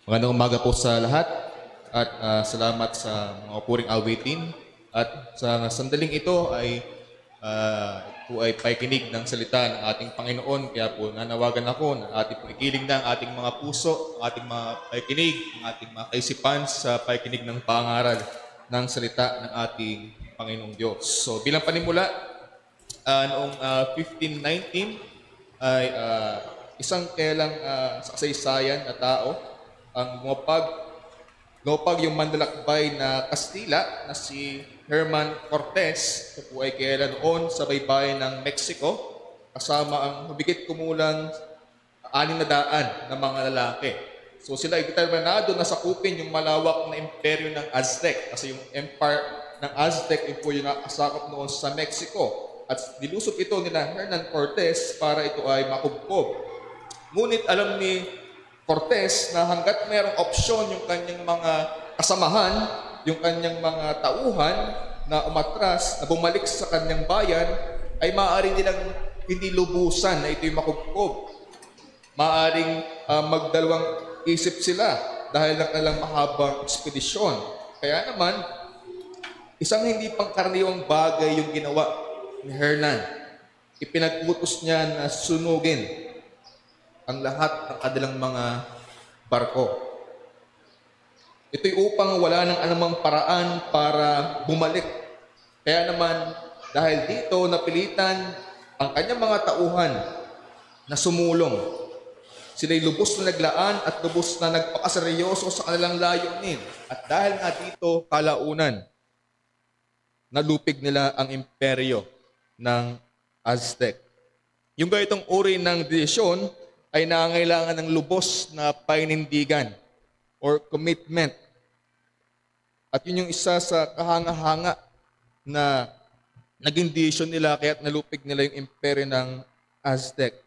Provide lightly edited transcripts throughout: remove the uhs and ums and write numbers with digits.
Magandang umaga po sa lahat at salamat sa mga puring awitin. At sa sandaling ito ay pakikinig ng salita ng ating Panginoon. Kaya po nanawagan ako na ating pong ikiling na ang ating mga puso, ang ating mga pakikinig, ang ating mga kaisipan sa pakikinig ng pangaral ng salita ng ating Panginoong Diyos. So bilang panimula, noong 1519 ay isang kailang sa kasaysayan na tao ang lumapag yung manlalakbay na Kastila na si Herman Cortez. Ito po ay kailan noon sa baybayin ng Mexico kasama ang hubigit kumulang 600 na mga lalaki. So sila ay determinado na sakupin yung malawak na imperyo ng Aztec kasi yung empire ng Aztec yun po yung nakasakop noon sa Mexico. At nilusot ito nila Hernan Cortez para ito ay makubkob. Ngunit alam ni Cortez na hanggat mayroong opsyon yung kanyang mga kasamahan, yung kanyang mga tauhan na umatras, na bumalik sa kanyang bayan, ay maaari nilang hindi lubusan na ito'y makubkob. Maaring magdalawang isip sila dahil ng kanilang mahabang ekspedisyon. Kaya naman, isang hindi pangkaraniwang bagay yung ginawa ni Hernan. Ipinag-utos niya na sunugin ang lahat ng kanilang mga barko. Ito'y upang wala ng anumang paraan para bumalik. Kaya naman, dahil dito napilitan ang kanyang mga tauhan na sumulong. Sila'y lubos na naglaan at lubos na nagpakaseryoso sa kanilang layunin. At dahil nga dito, kalaunan, nalupig nila ang imperyo ng Aztec. Yung ganitong uri ng desisyon ay nangangailangan ng lubos na painindigan or commitment. At yun yung isa sa kahanga-hanga na naging desisyon nila kaya't nalupig nila yung imperyo ng Aztec.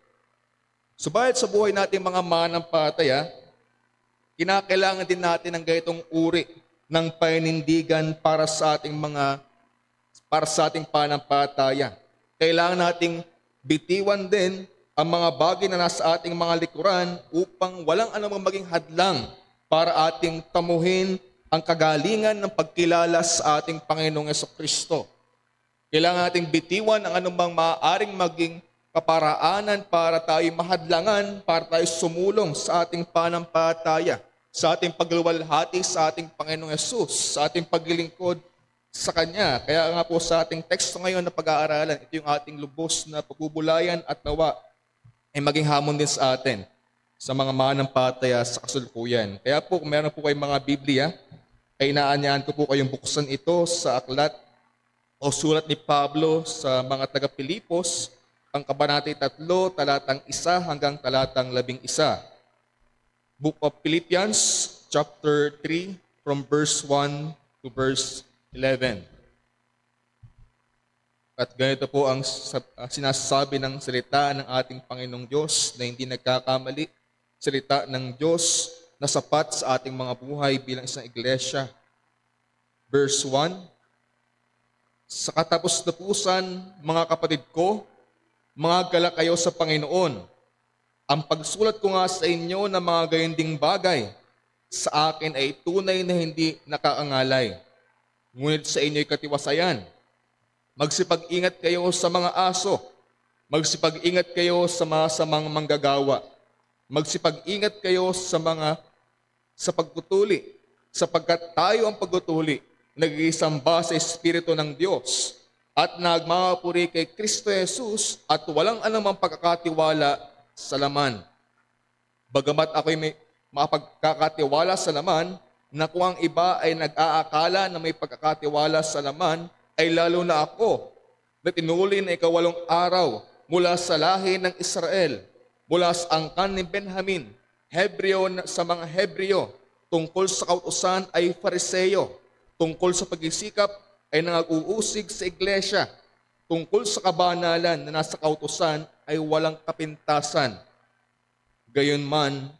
Subalit sa buhay natin mga manampalataya, kinakailangan din natin ng ganitong uri ng painindigan para sa ating panampalataya. Kailangan nating bitiwan din ang mga bagay na nasa ating mga likuran upang walang anumang maging hadlang para ating tamuhin ang kagalingan ng pagkilala sa ating Panginoong Jesucristo. Kailangan nating bitiwan ang anumang maaaring maging kaparaanan para tayo mahadlangan, para tayo sumulong sa ating panampalataya, sa ating pagluwalhati sa ating Panginoong Yesus, sa ating paglilingkod sa Kanya. Kaya nga po sa ating teksto ngayon na pag-aaralan, ito yung ating lubos na pagbubulayan at nawa ay maging hamon din sa atin sa mga manampalataya sa kasalukuyan. Kaya po, kung meron po kayong mga Biblia, ay inaanyahan ko po kayong buksan ito sa aklat o sulat ni Pablo sa mga taga-Pilipos, ang kabanatay 3, talatang 1 hanggang talatang 11. Book of Philippians, chapter 3, from verse 1 to verse 11. At ganito po ang sinasabi ng salita ng ating Panginoong Diyos na hindi nagkakamali, salita ng Diyos na sapat sa ating mga buhay bilang isang iglesia. Verse 1, sa katapos-tapusan, mga kapatid ko, mga galak kayo sa Panginoon. Ang pagsulat ko nga sa inyo ng mga gayunding bagay, sa akin ay tunay na hindi nakaangalay. Ngunit sa inyo'y katiwasayan. Magsipag-ingat kayo sa mga aso. Magsipag-ingat kayo sa masamang manggagawa. Magsipag-ingat kayo sa pagtutuli. Sapagkat tayo ang pagtutuli, nag-iisamba sa Espiritu ng Diyos at nagmamapuri kay Kristo Jesus at walang anumang pagkakatiwala sa laman. Bagamat ako'y may mapagkakatiwala sa laman, na kung ang iba ay nag-aakala na may pagkakatiwala sa laman, ay lalo na ako na tinuli na 8 araw mula sa lahi ng Israel, mula sa angkan ni Benjamin, Hebreo sa mga Hebreo, tungkol sa kautusan ay Fariseo, tungkol sa pagsisikap ay nang-uusig sa iglesia, tungkol sa kabanalan na nasa kautusan ay walang kapintasan. Gayunman,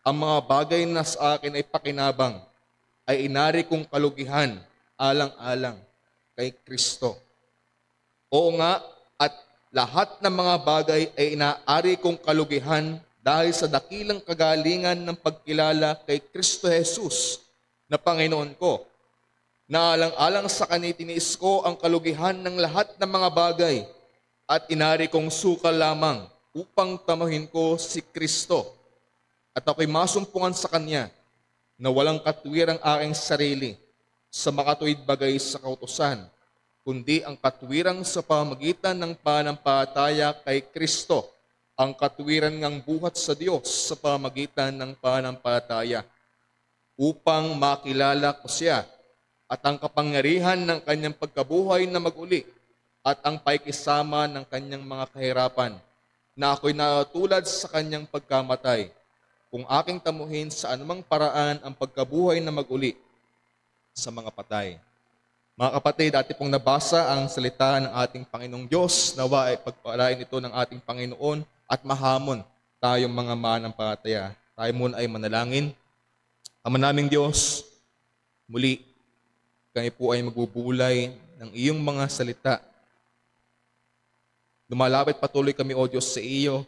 ang mga bagay na sa akin ay pakinabang, ay inari kong kalugihan, alang-alang kay Kristo. Oo nga, at lahat ng mga bagay ay inaari kong kalugihan dahil sa dakilang kagalingan ng pagkilala kay Kristo Jesus na Panginoon ko. Naalang-alang sa Kanya tiniis ko ang kalugihan ng lahat ng mga bagay at inari kong sukal lamang upang tamahin ko si Kristo. At ako'y masumpungan sa Kanya na walang katwirang aking sarili sa makatuwid bagay sa kautusan, kundi ang katwirang sa pamagitan ng panampalataya kay Kristo, ang katwiran ngang buhat sa Diyos sa pamagitan ng panampalataya, upang makilala ko siya at ang kapangyarihan ng kanyang pagkabuhay na maguli at ang paikisama ng kanyang mga kahirapan, na ako'y natulad sa kanyang pagkamatay, kung aking tamuhin sa anumang paraan ang pagkabuhay na maguli sa mga patay. Mga kapatid, dati pong nabasa ang salita ng ating Panginoong Diyos, nawa ay pagpalain ito ng ating Panginoon at mahamon tayong mga manampalataya. Tayo muna ay manalangin. Ama naming Diyos, muli, kami po ay magbubulay ng iyong mga salita. Lumalapit patuloy kami, O Diyos, sa iyo.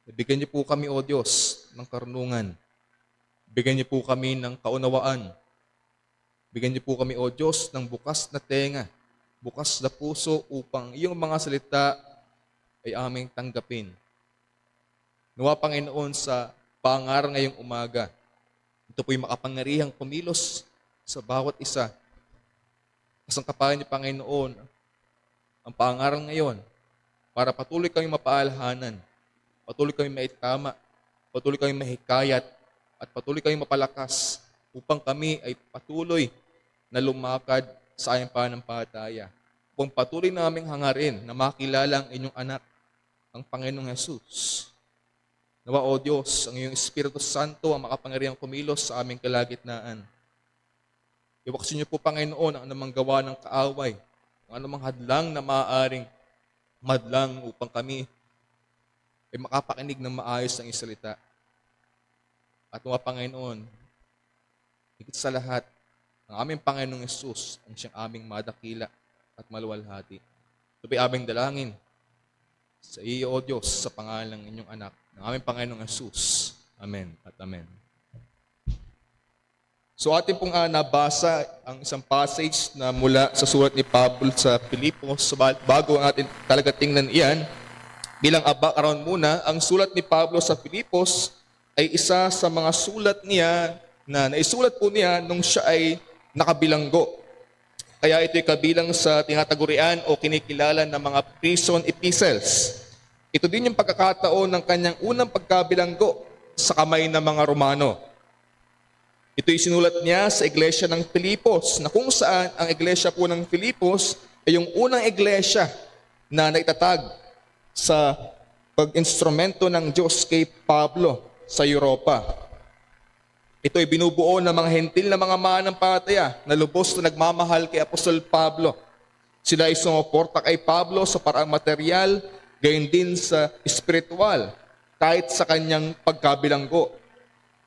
Bigyan niyo po kami, O Diyos, ng karunungan. Bigyan niyo po kami ng kaunawaan. Bigyan niyo po kami, O Diyos, ng bukas na tenga, bukas na puso upang iyong mga salita ay aming tanggapin. Nawa, Panginoon, sa pangaral ngayong umaga, ito po'y makapangyarihang kumilos sa bawat isa. Kasangkapalan niyo, Panginoon, ang pangaral ngayon para patuloy kami mapaalhanan, patuloy kami maitama, patuloy kami mahikayat, at patuloy kami mapalakas upang kami ay patuloy na lumakad sa aming panampalataya. Upang patuloy naming hangarin na makilala ang inyong anak, ang Panginoong Jesus. Nawa, O Diyos, ang iyong Espiritu Santo ang makapangyarihang kumilos sa aming kalagitnaan. Iwaksin niyo po, Panginoon, ang anumang gawa ng kaaway, ang anumang hadlang na maaaring madlang upang kami ay makapakinig ng maayos ng iyong salita. At mga Panginoon, higit sa lahat, ang aming Panginoong Jesus ang siyang aming madakila at maluwalhati. Ito po'y aming dalangin sa iyo, O Diyos, sa pangalan ng inyong anak, ng aming Panginoong Jesus. Amen at amen. So atin pong nabasa ang isang passage na mula sa sulat ni Pablo sa Filipos. So bago atin talaga tingnan iyan, bilang background muna, ang sulat ni Pablo sa Filipos ay isa sa mga sulat niya na naisulat po niya nung siya ay nakabilanggo. Kaya ito'y kabilang sa tinatagurian o kinikilala ng mga prison epistles. Ito din yung pagkakataon ng kanyang unang pagkabilanggo sa kamay ng mga Romano. Ito'y sinulat niya sa iglesia ng Filipos, na kung saan ang iglesia po ng Filipos ay yung unang iglesia na naitatag sa pag-instrumento ng Diyos kay Pablo sa Europa. Ito ay binubuo ng mga hentil na mga manampalataya na lubos na nagmamahal kay Apostol Pablo. Sila ay sumuporta kay Pablo sa paraang material, gayon din sa espiritual, kahit sa kanyang pagkabilanggo.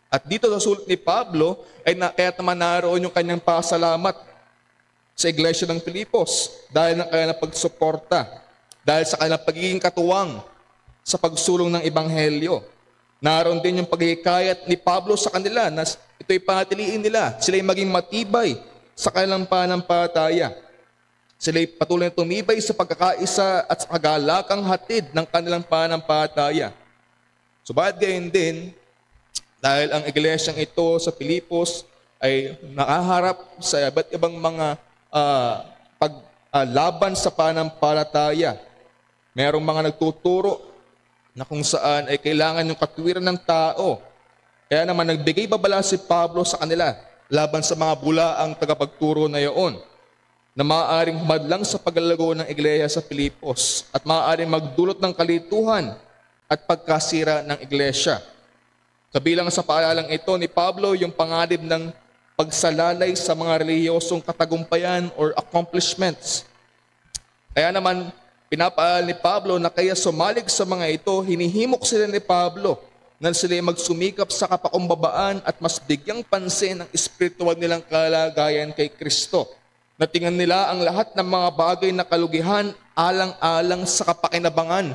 At dito sa sulat ni Pablo, ay kaya naman naroon yung kanyang pasalamat sa iglesia ng Filipos dahil ng kanyang pagsuporta, dahil sa kanyang pagiging katuwang sa pagsulong ng Ebanghelyo. Naroon din yung paghihikayat ni Pablo sa kanila na ito'y panatiliin nila. Sila'y maging matibay sa kanilang panampalataya. Sila'y patuloy na tumibay sa pagkakaisa at sa kagalakang hatid ng kanilang panampalataya. Subalit gayon din, dahil ang iglesyang ito sa Filipos ay nakaharap sa iba't ibang mga paglaban sa panampalataya. Merong mga nagtuturo na kung saan ay kailangan yung katwiran ng tao. Kaya naman nagbigay babala si Pablo sa kanila laban sa mga bulaang tagapagturo na iyon, na maaaring humadlang sa paglalago ng iglesia sa Filipos at maaaring magdulot ng kalituhan at pagkasira ng iglesia. Kabilang sa paalalang ito ni Pablo yung panganib ng pagsalalay sa mga relihiyosong katagumpayan or accomplishments. Kaya naman, pinapaalala ni Pablo na kaya sumalig sa mga ito, hinihimok sila ni Pablo na sila magsumikap sa kapakumbabaan at mas bigyang pansin ang espiritual nilang kalagayan kay Kristo. Natingnan nila ang lahat ng mga bagay na kalugihan alang-alang sa kapakinabangan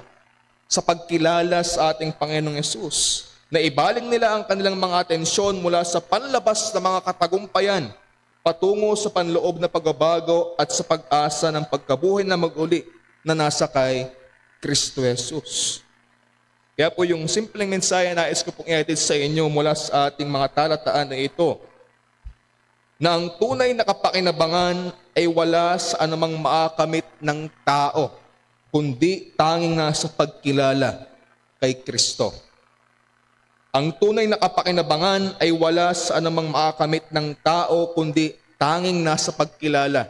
sa pagkilala sa ating Panginoong Yesus. Na ibaling nila ang kanilang mga atensyon mula sa panlabas na mga katagumpayan patungo sa panloob na pagbabago at sa pag-asa ng pagkabuhay na mag-uli na nasa kay Kristo Jesus. Kaya po yung simpleng mensahe na nais ko pong i-edit sa inyo mula sa ating mga talataan na ito, na ang tunay na kapakinabangan ay wala sa anumang maakamit ng tao, kundi tanging nasa pagkilala kay Kristo. Ang tunay na kapakinabangan ay wala sa anumang maakamit ng tao, kundi tanging nasa pagkilala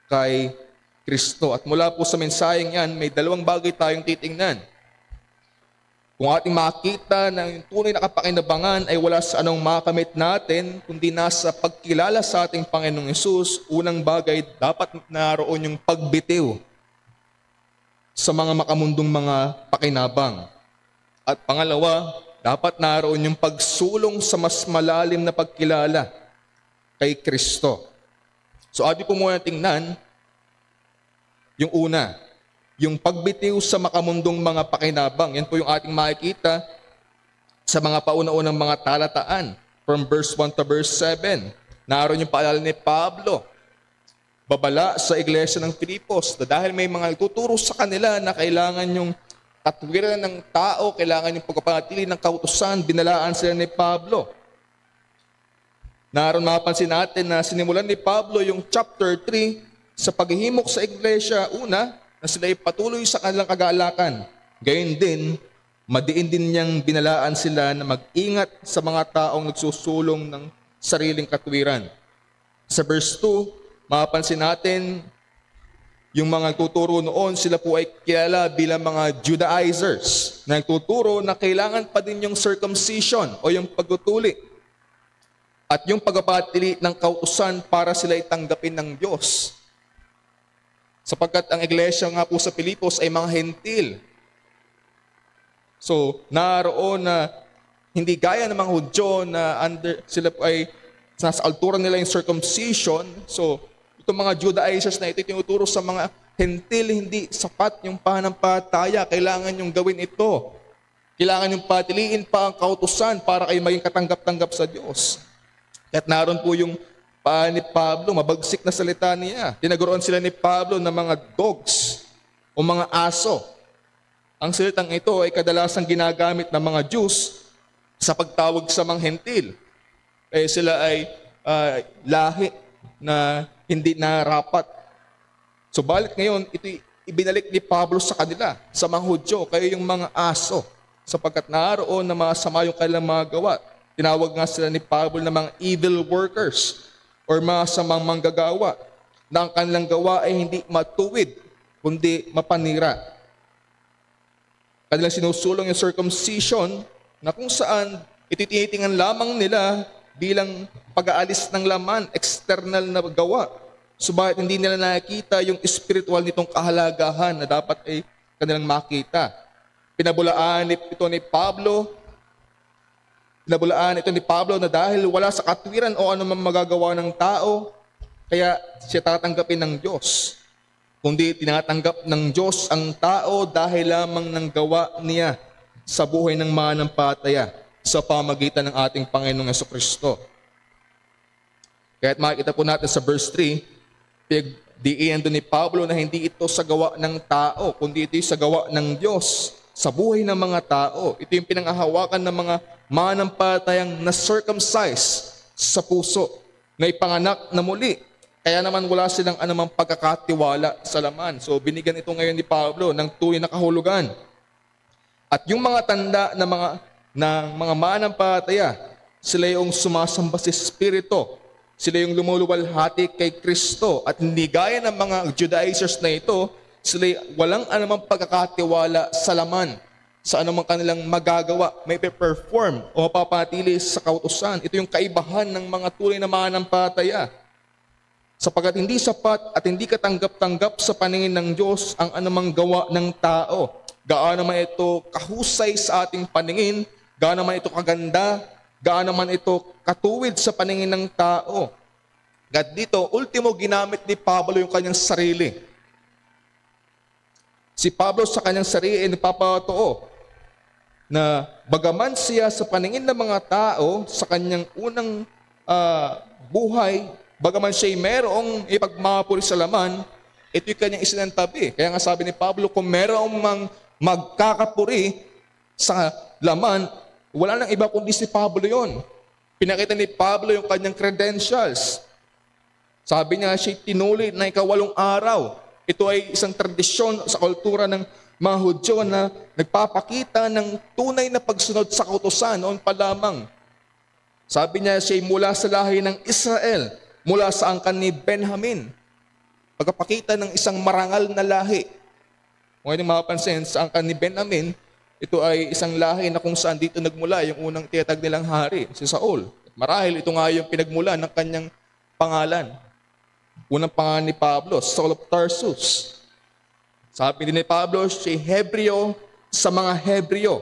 kay Kristo. At mula po sa mensaheng yan, may dalawang bagay tayong titingnan. Kung ating makita na yung tunay na kapakinabangan ay wala sa anong makamit natin, kundi nasa pagkilala sa ating Panginoong Yesus, unang bagay, dapat naroon yung pagbitiw sa mga makamundong mga pakinabang. At pangalawa, dapat naroon yung pagsulong sa mas malalim na pagkilala kay Kristo. So atin po muna tingnan yung una, yung pagbitiw sa makamundong mga pakinabang. Yan po yung ating makikita sa mga pauna-unang mga talataan. From verse 1 to verse 7. Naroon yung paalala ni Pablo. Babala sa iglesia ng Filipos. Dahil may mga tuturo sa kanila na kailangan yung katwiran ng tao, kailangan yung pagpapanatili ng kautusan, binalaan sila ni Pablo. Naroon mapapansin natin na sinimulan ni Pablo yung chapter 3 sa paghihimok sa iglesia. Una, na sila ay patuloy sa kanilang kagalakan. Gayon din, madiin din niyang binalaan sila na mag-ingat sa mga taong nagsusulong ng sariling katwiran. Sa verse 2, mapapansin natin yung mga tuturo noon, sila po ay kilala bilang mga Judaizers na nagtuturo na kailangan pa din yung circumcision o yung pagtutuli at yung pagpapatili ng kautusan para sila itanggapin ng Diyos. Sapagkat ang iglesia nga po sa Filipos ay mga hentil. So, naroon na hindi gaya ng mga Hudyo na sila po ay nasa altura nila yung circumcision. So, itong mga Judaizers na ito, tinuturo sa mga hentil, hindi sapat yung pananampalataya. Kailangan yung gawin ito. Kailangan yung patiliin pa ang kautusan para kayo maging katanggap-tanggap sa Diyos. At naroon po yung ni Pablo, mabagsik na salita niya. Tinaguruan sila ni Pablo ng mga dogs o mga aso. Ang salitang ito ay kadalasang ginagamit ng mga Jews sa pagtawag sa mga hentil. Sila ay lahi na hindi narapat. Subalit ngayon, ito ibinalik ni Pablo sa kanila, sa mga Hudyo, kayo yung mga aso, sapagkat naroon na masama yung kanilang mga gawa. Tinawag nga sila ni Pablo na mga evil workers or mga samang manggagawa na ang kanilang gawa ay hindi matuwid, kundi mapanira. Kanilang sinusulong yung circumcision na kung saan ito tinitingnan lamang nila bilang pag-aalis ng laman, external na gawa. Subalit hindi nila nakikita yung spiritual nitong kahalagahan na dapat ay kanilang makita. Pinabulaan ito ni Pablo na dahil wala sa katwiran o anumang magagawa ng tao, kaya siya tatanggapin ng Diyos. Kundi tinatanggap ng Diyos ang tao dahil lamang ng gawa niya sa buhay ng mananampalataya sa pamagitan ng ating Panginoong Jesucristo. Kaya't makikita po natin sa verse 3, diiyan doon ni Pablo na hindi ito sa gawa ng tao, kundi ito sa gawa ng Diyos sa buhay ng mga tao. Ito yung pinanghahawakan ng mga manampalatayang na-circumcise sa puso, na ipanganak na muli. Kaya naman wala silang anumang pagkakatiwala sa laman. So binigyan ito ngayon ni Pablo ng tunay na kahulugan. At yung mga tanda na mga manampalataya, sila yung sumasamba sa Espiritu. Sila yung lumuluwalhati kay Kristo. At hindi gaya ng mga Judaizers na ito, sila walang anumang pagkakatiwala sa laman, sa anumang kanilang magagawa, may perform o mapapatili sa kautusan. Ito yung kaibahan ng mga tunay na manampalataya. Sapagkat hindi sapat at hindi katanggap-tanggap sa paningin ng Diyos ang anumang gawa ng tao. Gaano man ito kahusay sa ating paningin, gaano man ito kaganda, gaano man ito katuwid sa paningin ng tao. At dito, ultimo ginamit ni Pablo yung kanyang sarili. Si Pablo sa kanyang sarili ay nagpapatotoo na bagaman siya sa paningin ng mga tao sa kanyang unang buhay, bagaman siya ay merong ipagmamapuri sa laman, ito'y kanyang isinantabi. Kaya nga sabi ni Pablo, kung merong magkakapuri sa laman, wala nang iba kundi si Pablo yon. Pinakita ni Pablo yung kanyang credentials. Sabi niya, siya tinuloy na ika-8 araw. Ito ay isang tradisyon sa kultura ng mga Hudyo na nagpapakita ng tunay na pagsunod sa kautusan noon pa lamang. Sabi niya, siya mula sa lahi ng Israel, mula sa angkan ni Benjamin. Pagpapakita ng isang marangal na lahi. Kung inyong mapapansin, sa angkan ni Benjamin, ito ay isang lahi na kung saan dito nagmula yung unang tiyatag nilang hari, si Saul. Marahil ito nga yung pinagmula ng kanyang pangalan. Unang pangalan ni Pablo, Saul of Tarsus. Sabi din ni Pablo, siya Hebreo sa mga Hebreo.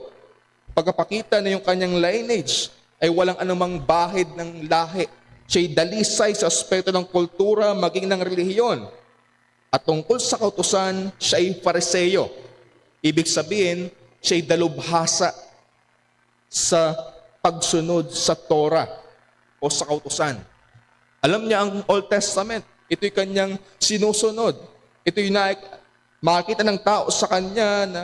Pagpapakita na yung kanyang lineage ay walang anumang bahid ng lahi. Siya'y dalisay sa aspeto ng kultura maging ng relihiyon. At tungkol sa kautusan, siya'y Fariseo. Ibig sabihin, siya'y dalubhasa sa pagsunod sa Torah o sa kautusan. Alam niya ang Old Testament. Ito'y kanyang sinusunod. Ito'y makikita ng tao sa kanya na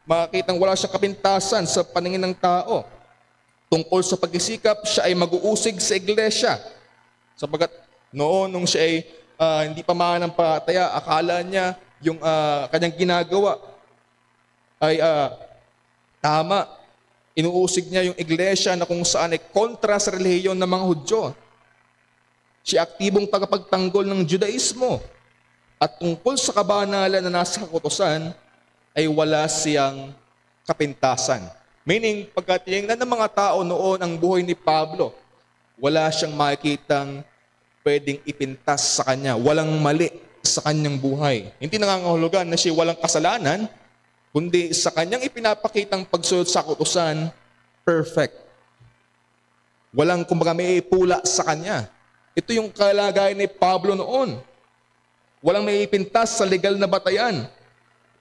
makikita wala siyang kapintasan sa paningin ng tao. Tungkol sa pagsisikap, siya ay mag-uusig sa iglesia. Sapagat noon, nung siya ay hindi pa mananampalataya, akala niya yung kanyang ginagawa ay tama. Inuusig niya yung iglesia na kung saan ay kontra sa relihiyon ng mga Hudyo. Siya aktibong tagapagtanggol ng Judaismo. At tungkol sa kabanalan na nasa kautusan, ay wala siyang kapintasan. Meaning, pagkatingnan ng mga tao noon ang buhay ni Pablo, wala siyang makikitang pwedeng ipintas sa kanya. Walang mali sa kanyang buhay. Hindi nangangahulugan na siya walang kasalanan, kundi sa kanyang ipinapakitang pagsunod sa kautusan, perfect. Walang kumbaga may pula sa kanya. Ito yung kalagayan ni Pablo noon. Walang may ipintas sa legal na batayan.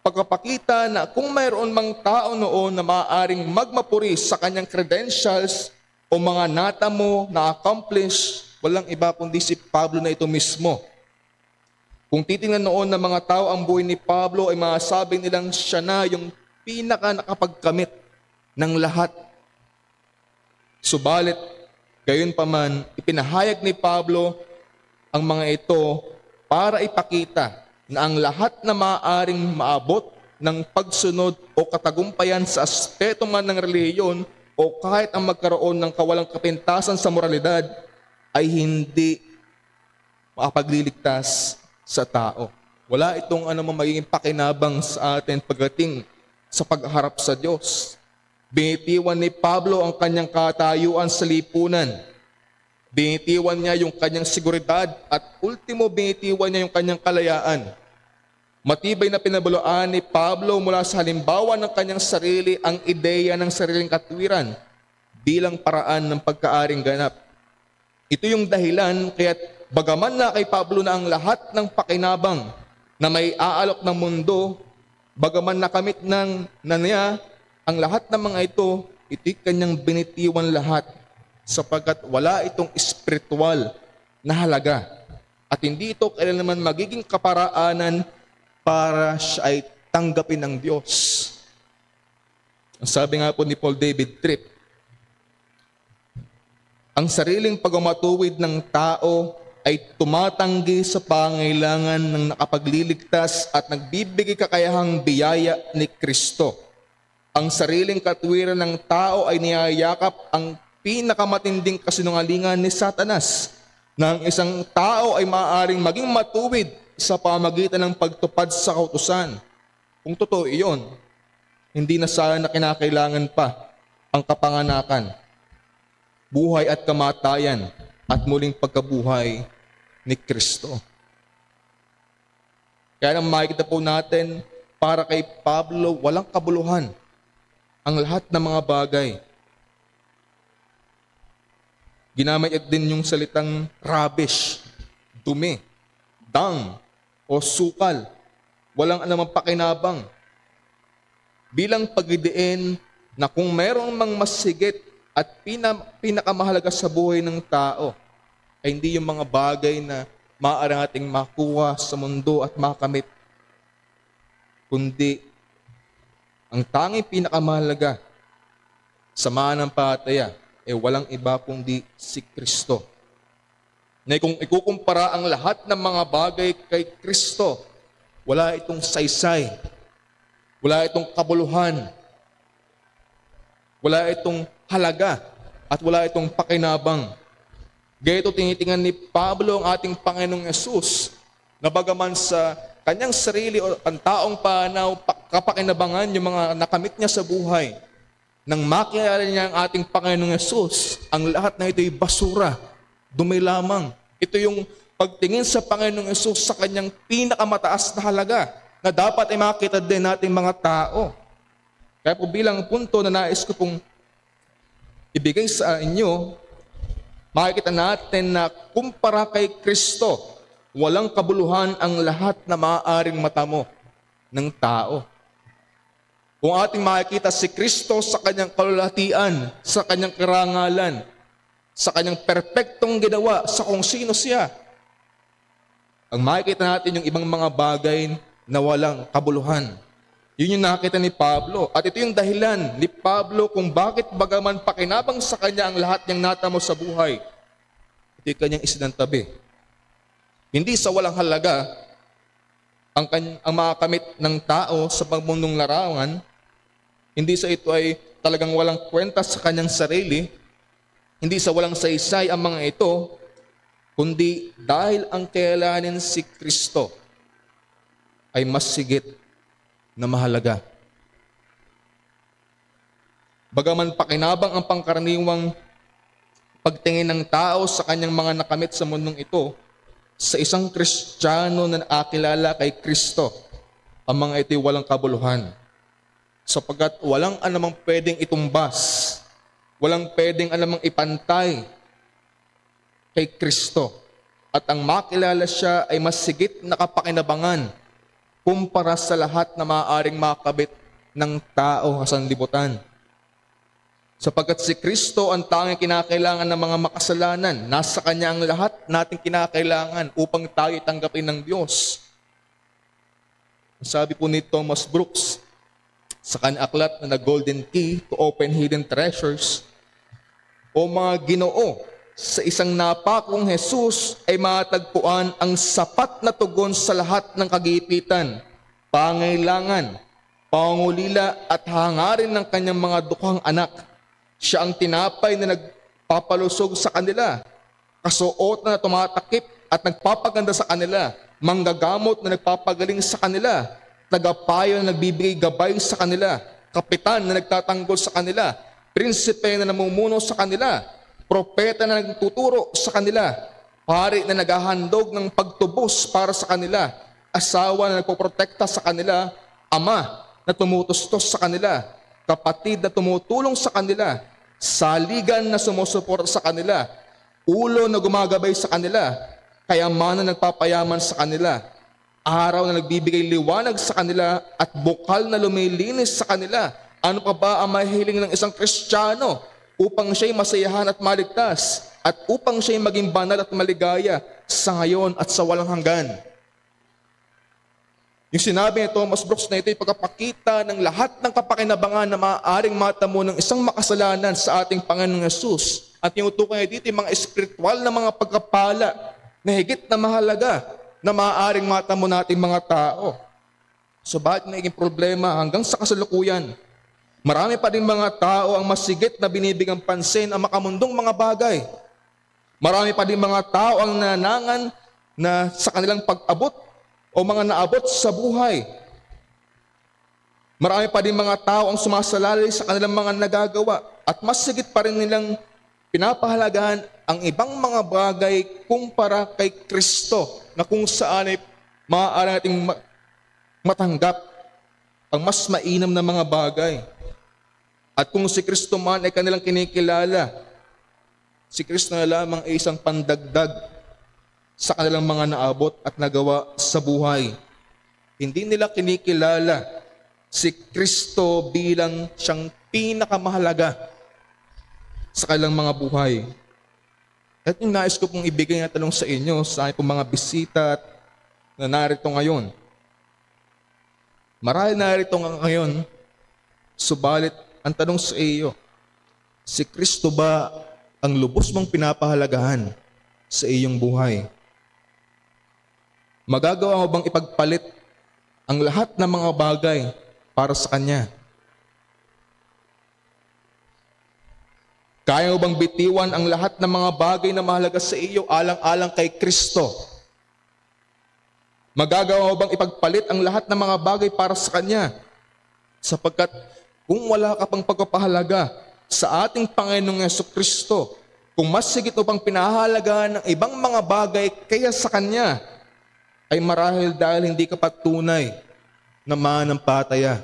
Pagkapakita na kung mayroon mang tao noon na maaaring magmapuri sa kanyang credentials o mga natamo na accomplish, walang iba kundi si Pablo na ito mismo. Kung titingnan noon ng mga tao ang buhay ni Pablo, ay masasabi nilang siya na yung pinaka nakapagkamit ng lahat. Subalit, gayon pa man, ipinahayag ni Pablo ang mga ito para ipakita na ang lahat na maaaring maabot ng pagsunod o katagumpayan sa aspeto man ng relihiyon o kahit ang magkaroon ng kawalang kapintasan sa moralidad ay hindi makapagliligtas sa tao. Wala itong magiging pakinabang sa atin pagdating sa pagharap sa Diyos. Binitiwan ni Pablo ang kanyang katayuan sa lipunan. Binitiwan niya yung kanyang seguridad at ultimo binitiwan niya yung kanyang kalayaan. Matibay na pinabuloan ni Pablo mula sa halimbawa ng kanyang sarili ang ideya ng sariling katwiran bilang paraan ng pagkaaring ganap. Ito yung dahilan kaya bagaman na kay Pablo na ang lahat ng pakinabang na may aalok ng mundo, bagaman nakamit ng niya ang lahat ng mga ito, ito'y kanyang binitiwan lahat sapagkat wala itong espiritual na halaga. At hindi ito kailanman magiging kaparaanan para siya ay tanggapin ng Diyos. Ang sabi nga po ni Paul David Tripp, ang sariling pagmamatuwid ng tao ay tumatanggi sa pangailangan ng nakapagliligtas at nagbibigay kakayahang biyaya ni Kristo. Ang sariling katwiran ng tao ay niyayakap ang pinakamatinding kasinungalingan ni Satanas na ang isang tao ay maaaring maging matuwid sa pamagitan ng pagtupad sa kautusan. Kung totoo iyon, hindi na sana kinakailangan pa ang kapanganakan, buhay at kamatayan at muling pagkabuhay ni Kristo. Kaya nang makikita po natin, para kay Pablo, walang kabuluhan ang lahat ng mga bagay. Ginamit din yung salitang rubbish, dumi, dung, o sukal. Walang anumang pakinabang. bilang pagdidiin na kung mayroong mang mas higit at pinakamahalaga sa buhay ng tao ay hindi yung mga bagay na maaari nating makuha sa mundo at makamit, kundi ang tanging pinakamahalaga sa mananampalataya ay walang iba kundi si Kristo. Na kung ikukumpara ang lahat ng mga bagay kay Kristo, wala itong saysay, wala itong kabuluhan, wala itong halaga, at wala itong pakinabang. Ganito tinitingnan ni Pablo ang ating Panginoong Yesus, na bagaman sa kanyang sarili o pantaong panaw, kapakinabangan yung mga nakamit niya sa buhay, nang makilala niya ang ating Panginoong Yesus, ang lahat na ito'y basura, dumi lamang. Ito yung pagtingin sa Panginoong Yesus sa kanyang pinakamataas na halaga na dapat ay makita din nating mga tao. Kaya po bilang punto na nais ko pong ibigay sa inyo, makikita natin na kumpara kay Kristo, walang kabuluhan ang lahat na maaaring matamo ng tao. Kung ating makikita si Kristo sa kanyang kalulatian, sa kanyang karangalan, sa kanyang perpektong ginawa, sa kung sino siya, ang makikita natin yung ibang mga bagay na walang kabuluhan. Yun yung nakita ni Pablo. At ito yung dahilan ni Pablo kung bakit bagaman pakinabang sa kanya ang lahat niyang natamo sa buhay, ito yung kanyang isinantabi. Hindi sa walang halaga ang makakamit ng tao sa pagmundong larawan, hindi sa ito ay talagang walang kwenta sa kanyang sarili, hindi sa walang saysay ang mga ito, kundi dahil ang kailangan si Kristo ay mas sigit na mahalaga. Bagaman pakinabang ang pangkaraniwang pagtingin ng tao sa kanyang mga nakamit sa mundong ito, sa isang Kristiyano na nakakilala kay Kristo, ang mga ito'y walang kabuluhan. Sapagkat walang anumang pwedeng itumbas, walang pwedeng anumang ipantay kay Kristo. At ang makilala siya ay mas sigit na kapakinabangan kumpara sa lahat na maaaring makabit ng tao sa sanlibutan. Sapagkat si Kristo ang tanging kinakailangan ng mga makasalanan. Nasa Kanya ang lahat nating kinakailangan upang tayo tanggapin ng Diyos. Sabi po ni Thomas Brooks sa kanyang aklat na The Golden Key to Open Hidden Treasures, o mga Ginoo, sa isang napakong Jesus ay matagpuan ang sapat na tugon sa lahat ng kagipitan, pangailangan, pangulila at hangarin ng kanyang mga dukhang anak. Siya ang tinapay na nagpapalusog sa kanila, kasuot na tumatakip at nagpapaganda sa kanila, manggagamot na nagpapagaling sa kanila, tagapayo na nagbibigay gabay sa kanila, kapitan na nagtatanggol sa kanila, prinsipe na namumuno sa kanila, propeta na nagtuturo sa kanila, pari na naghahandog ng pagtubos para sa kanila, asawa na nagpoprotekta sa kanila, ama na tumutustos sa kanila, kapatid na tumutulong sa kanila, saligan na sumusuporta sa kanila, ulo na gumagabay sa kanila, kayamanan na nagpapayaman sa kanila, araw na nagbibigay liwanag sa kanila at bukal na lumilinis sa kanila. Ano pa ba ang mahihiling ng isang Kristiyano upang siya'y masayahan at maligtas at upang siya'y maging banal at maligaya sa ngayon at sa walang hanggan? Yung sinabi ni Thomas Brooks na ito'y pagkapakita ng lahat ng kapakinabangan na maaaring matamo ng isang makasalanan sa ating Panginoong Yesus. At yung utukan niya dito yung mga espiritual na mga pagkapala na higit na mahalaga na maaaring matamo nating mga tao. So bakit naging problema hanggang sa kasalukuyan? Marami pa din mga tao ang masigit na binibigang pansin ang makamundong mga bagay. Marami pa din mga tao ang nanangan na sa kanilang pag-abot o mga naabot sa buhay. Marami pa din mga tao ang sumasalalay sa kanilang mga nagagawa at mas sigit pa rin nilang pinapahalagahan ang ibang mga bagay kumpara kay Kristo na kung saan ay maaari nating matanggap ang mas mainam na mga bagay. At kung si Kristo man ay kanilang kinikilala, si Kristo na lamang ay isang pandagdag sa kanilang mga naabot at nagawa sa buhay. Hindi nila kinikilala si Kristo bilang siyang pinakamahalaga sa kanilang mga buhay. At yung nais ko pong ibigay na tanong sa inyo, sa aking pong mga bisita na narito ngayon. Marahil narito nga ngayon, subalit ang tanong sa iyo, si Kristo ba ang lubos mong pinapahalagahan sa iyong buhay? Magagawa mo bang ipagpalit ang lahat ng mga bagay para sa Kanya? Kaya mo bang bitiwan ang lahat ng mga bagay na mahalaga sa iyo alang-alang kay Kristo? Magagawa mo bang ipagpalit ang lahat ng mga bagay para sa Kanya? Sapagkat kung wala ka pang pagpapahalaga sa ating Panginoong Jesucristo, kung mas sigit mo pang pinahahalagahan ng ibang mga bagay kaya sa Kanya, ay marahil dahil hindi ka patunay na mananampalataya.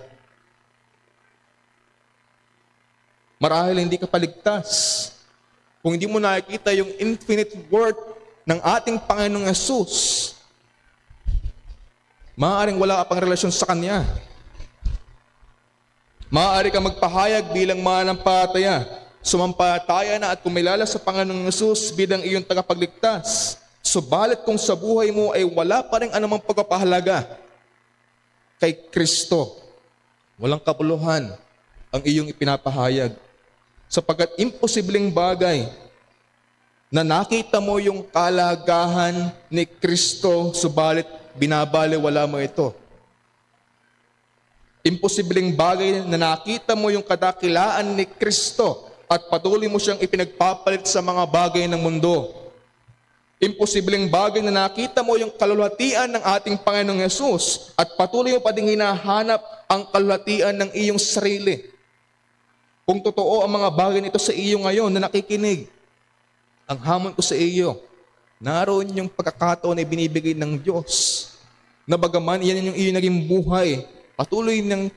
Marahil hindi ka paligtas kung hindi mo nakikita yung infinite worth ng ating Panginoong Yesus. Maaaring wala ka pang relasyon sa Kanya. Maaari ka magpahayag bilang mananampalataya, sumampalataya na at kumilala sa Panginoong Yesus bilang iyong tagapagligtas. Subalit kung sa buhay mo ay wala pa rin anumang pagpapahalaga kay Kristo, walang kabuluhan ang iyong ipinapahayag. Sapagkat imposibleng bagay na nakita mo yung kalagahan ni Kristo, subalit binabaliwala mo ito. Imposibleng bagay na nakita mo yung kadakilaan ni Kristo at patuloy mo siyang ipinagpapalit sa mga bagay ng mundo. Imposibleng bagay na nakita mo yung kalulatian ng ating Panginoong Yesus at patuloy mo pa ding hinahanap ang kalulatian ng iyong sarili. Kung totoo ang mga bagay nito sa iyo ngayon na nakikinig, ang hamon ko sa iyo, naroon yung pagkakataon na binibigay ng Diyos na bagaman yan yung iyong naging buhay, patuloy niyang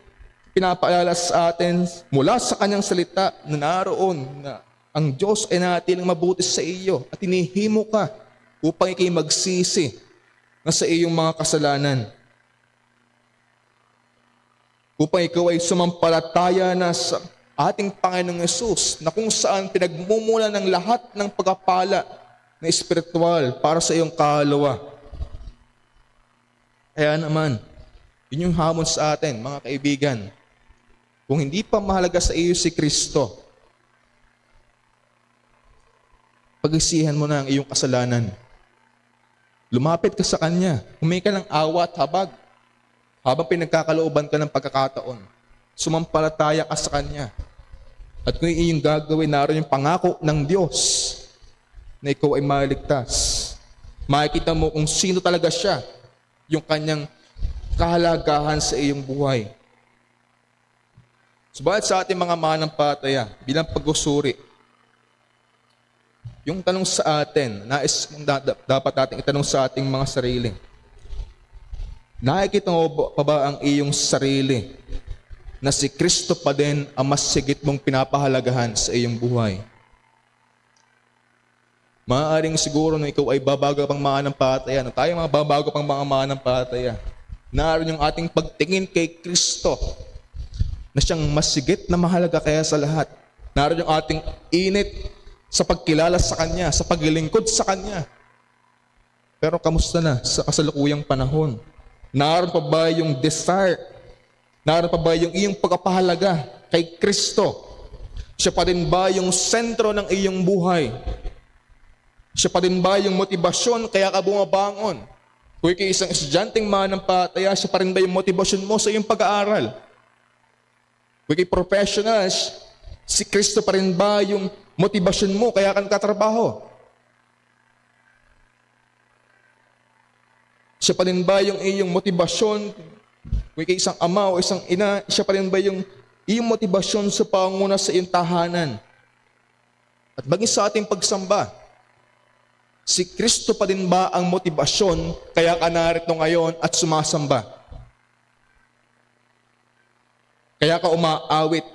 pinapaalala sa atin mula sa Kanyang salita na naroon na ang Diyos ay natiling mabuti sa iyo at hinihimo ka upang ikay magsisi na sa iyong mga kasalanan. Upang ikaw ay sumampalataya na sa ating Panginoong Yesus na kung saan pinagmumula ng lahat ng pagpapala na espiritual para sa iyong kaluluwa. Kaya naman, yun yung hamon sa atin, mga kaibigan. Kung hindi pa mahalaga sa iyo si Kristo, pag-isihan mo na ang iyong kasalanan. Lumapit ka sa Kanya. Humingi ka ng awa at habag habang pinagkakalooban ka ng pagkakataon. Sumampalataya ka sa Kanya. At kung iyong gagawin, naroon yung pangako ng Diyos na ikaw ay maligtas. Makikita mo kung sino talaga siya, yung Kanyang kahalagahan sa iyong buhay. Subalit sa ating mga mananampalataya, bilang pag-usuri, yung tanong sa atin, dapat natin itanong sa ating mga sarili. Nakikita mo pa ba ang iyong sarili na si Kristo pa din ang mas sigit mong pinapahalagahan sa iyong buhay? Maaaring siguro na ikaw ay babago pang mananampalataya, na tayo mga babago pang mga mananampalataya, naroon yung ating pagtingin kay Kristo na siyang mas sigit na mahalaga kaya sa lahat. Naroon yung ating init sa pagkilala sa Kanya, sa paglilingkod sa Kanya. Pero kamusta na sa kasalukuyang panahon? Naroon pa ba yung desire? Naroon pa ba yung iyong pagpapahalaga kay Kristo? Siya pa rin ba yung sentro ng iyong buhay? Siya pa rin ba yung motibasyon kaya ka bumabangon? Kung ikay isang estudyanteng mananampalataya, siya pa rin ba yung motibasyon mo sa iyong pag-aaral? Kung ikay professional, si Kristo pa rin ba yung motibasyon mo kaya ka nagtatrabaho? Siya pa rin ba yung iyong motibasyon? Kung ikay isang ama o isang ina, siya pa rin ba yung iyong motibasyon sa pangunguna sa iyong tahanan? At bagay sa ating pagsamba, si Kristo pa din ba ang motibasyon kaya ka narito ngayon at sumasamba? Kaya ka umaawit?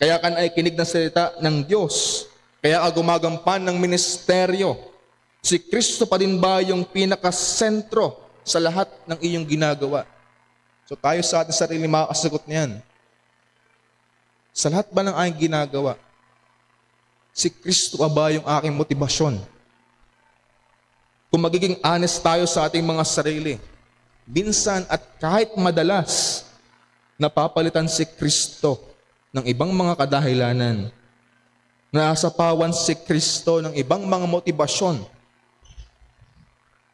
Kaya ka nakikinig ng salita ng Diyos? Kaya ka gumagampan ng ministeryo? Si Kristo pa din ba yung pinakasentro sa lahat ng iyong ginagawa? So tayo sa ating sarili makakasagot niyan. Sa lahat ba ng aking ginagawa, si Kristo ba yung aking motibasyon? Kung magiging honest tayo sa ating mga sarili, minsan at kahit madalas, napapalitan si Kristo ng ibang mga kadahilanan. Naasapawan si Kristo ng ibang mga motibasyon.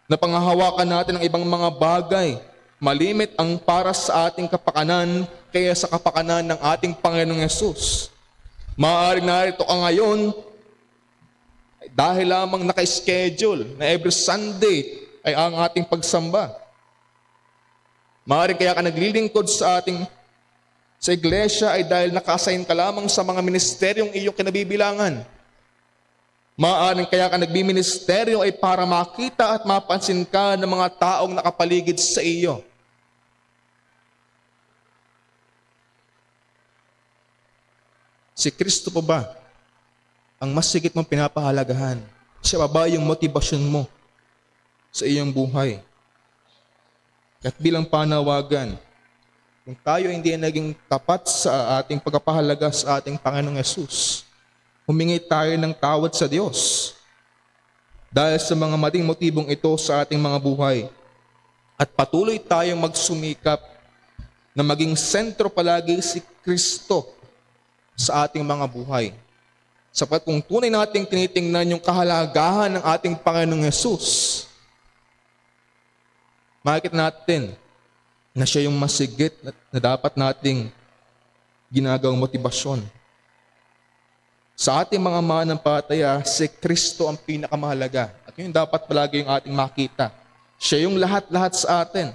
Napangahawakan natin ng ibang mga bagay. Malimit ang para sa ating kapakanan kaya sa kapakanan ng ating Panginoong Yesus. Maaaring narito ka ngayon dahil lamang naka-schedule na every Sunday ay ang ating pagsamba. Maaaring kaya ka naglilingkod sa iglesia ay dahil naka-assign ka lamang sa mga ministeryong iyong kinabibilangan. Maaaring kaya ka nagbiministeryo ay para makita at mapansin ka ng mga taong nakapaligid sa iyo. Si Kristo po ba ang mas sigit mong pinapahalagahan? Siya ba yung motibasyon mo sa iyong buhay? At bilang panawagan, kung tayo hindi naging tapat sa ating pagpapahalaga sa ating Panginoong Yesus, humingi tayo ng tawad sa Diyos dahil sa mga maling motibong ito sa ating mga buhay. At patuloy tayong magsumikap na maging sentro palagi si Kristo sa ating mga buhay. Sapat kung tunay nating tinitingnan yung kahalagahan ng ating Panginoong Yesus, makikita natin na siya yung masigit na dapat nating ginagawang motibasyon. Sa ating mga mananampalataya, si Kristo ang pinakamahalaga. At yun dapat palagi yung ating makita. Siya yung lahat-lahat sa atin.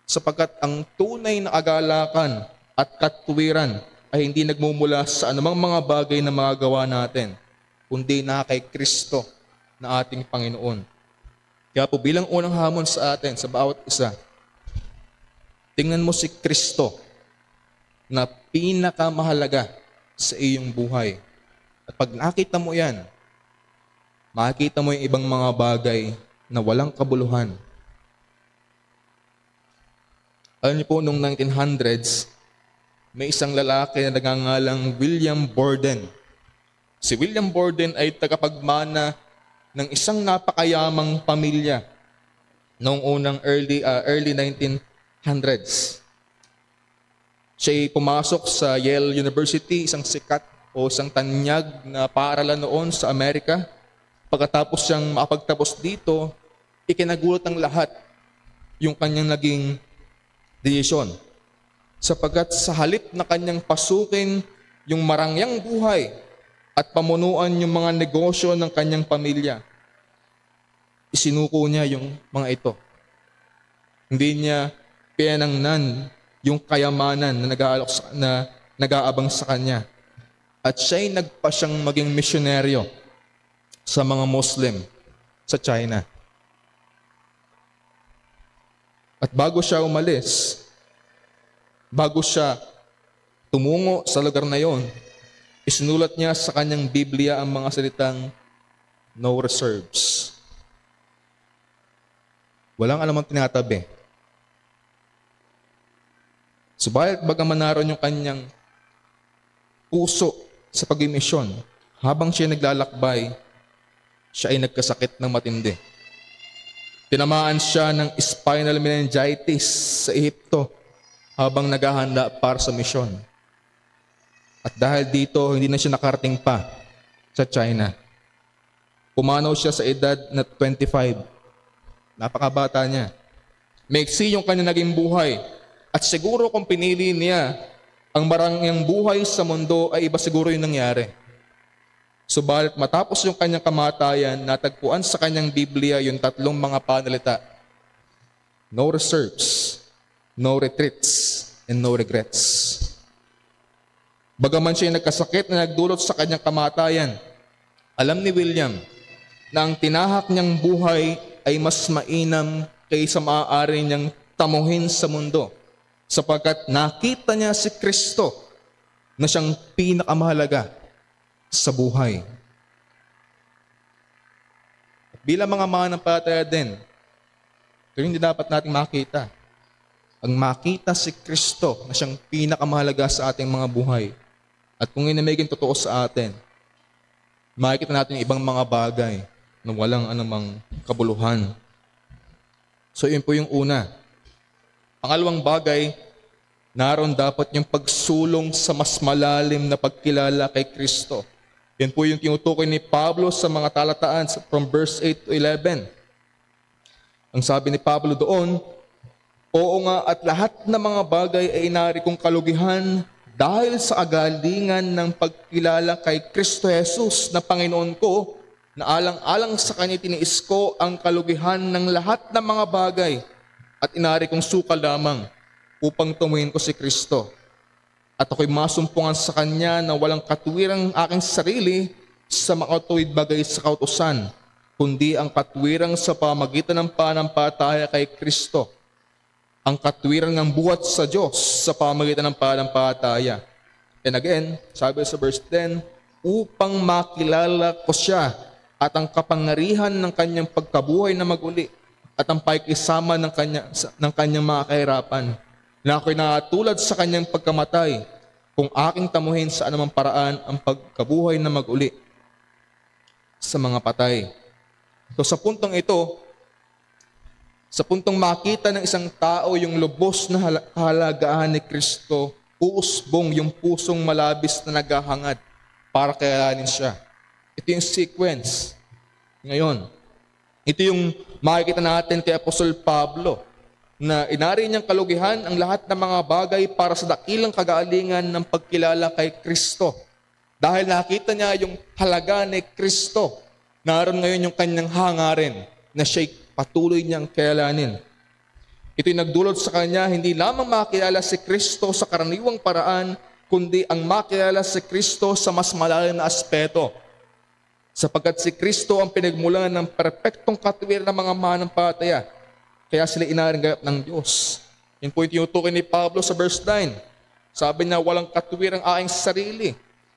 Sapagkat ang tunay na agalakan at katuwiran ay hindi nagmumula sa anumang mga bagay na magagawa natin, kundi na kay Kristo na ating Panginoon. Kaya po bilang unang hamon sa atin, sa bawat isa, tingnan mo si Kristo na pinakamahalaga sa iyong buhay. At pag nakita mo yan, makikita mo yung ibang mga bagay na walang kabuluhan. Alam niyo po, noong 1900s, may isang lalaki na nagngangalang William Borden. Si William Borden ay tagapagmana ng isang napakayamang pamilya noong unang early 1900s. Siya ay pumasok sa Yale University, isang sikat o isang tanyag na paaralan noon sa Amerika. Pagkatapos siyang makapagtapos dito, ikinagulat ng lahat yung kanyang naging desisyon. Sapagkat sa halip na kanyang pasukin yung marangyang buhay at pamunuan yung mga negosyo ng kanyang pamilya, isinuko niya yung mga ito. Hindi niya pinangnan yung kayamanan na nag-aabang sa kanya. At siya'y nagpa siyang maging misyonaryo sa mga Muslim sa China. At bago siya umalis, bago siya tumungo sa lugar na yon, isinulat niya sa kanyang Biblia ang mga salitang no reserves. Walang anumang tinatabi. Subalit bagaman naroon yung kanyang puso sa pag-imisyon, habang siya naglalakbay, siya ay nagkasakit ng matindi. Tinamaan siya ng spinal meningitis sa Ehipto habang naghahanda para sa misyon. At dahil dito, hindi na siya nakarating pa sa China. Pumanaw siya sa edad na 25. Napakabata niya. Maiksi yung kanya naging buhay. At siguro kung pinili niya ang marangyang buhay sa mundo, ay iba siguro yung nangyari. Subalit matapos yung kanyang kamatayan, natagpuan sa kanyang Biblia yung tatlong mga panalita. No reserves, no retreats, and no regrets. Bagaman siya nagkasakit na nagdulot sa kanyang kamatayan, alam ni William na ang tinahak niyang buhay ay mas mainam kaysa maaari niyang tamuhin sa mundo, sapagkat nakita niya si Kristo na siyang pinakamahalaga sa buhay. At bilang mga mananampalataya din, ito hindi dapat nating makita. ang makita si Kristo na siyang pinakamahalaga sa ating mga buhay. At kung yun na maging totoo sa atin, makikita natin yung ibang mga bagay na walang anumang kabuluhan. So yun po yung una. Pangalawang bagay, naroon dapat yung pagsulong sa mas malalim na pagkilala kay Kristo. Yan po yung tinutukoy ni Pablo sa mga talataan from verse 8 to 11. Ang sabi ni Pablo doon, oo nga, at lahat ng mga bagay ay inari kong kalugihan dahil sa agalingan ng pagkilala kay Kristo Jesus na Panginoon ko, na alang-alang sa Kanya tiniis ko ang kalugihan ng lahat ng mga bagay at inari kong suka lamang upang tumuhin ko si Kristo. At ako'y masumpungan sa Kanya na walang katwirang aking sarili sa makatuwid bagay sa kautusan, kundi ang katwirang sa pamagitan ng pananampalataya kay Kristo, ang katwiran ng buhat sa Diyos sa pamagitan ng pananampalataya. And again, sabi sa verse 10, upang makilala ko siya at ang kapangyarihan ng kanyang pagkabuhay na maguli at ang pakikisama ng kanyang mga kahirapan, na ako'y natulad sa kanyang pagkamatay kung aking tamuhin sa anumang paraan ang pagkabuhay na maguli sa mga patay. So sa puntong ito, sa puntong makita ng isang tao yung lubos na kahalagaan ni Kristo, uusbong yung pusong malabis na naghahangad para kayalanin siya. Ito yung sequence. Ngayon, ito yung makikita natin kay Apostol Pablo, na inari niyang kalugihan ang lahat ng mga bagay para sa dakilang kagalingan ng pagkilala kay Kristo. Dahil nakita niya yung halaga ni Kristo, naroon ngayon yung kanyang hangarin na siya'y patuloy niyang kayalanin. Ito'y nagdulot sa kanya hindi lamang makilala si Kristo sa karaniwang paraan, kundi ang makilala si Kristo sa mas malalim na aspeto. Sapagkat si Kristo ang pinagmulan ng perpektong katwiran ng mga manampalataya, kaya sila inaring gayap ng Diyos. Yun po yung tinutukoy ni Pablo sa verse 9. Sabi niya, walang katwirang aking sarili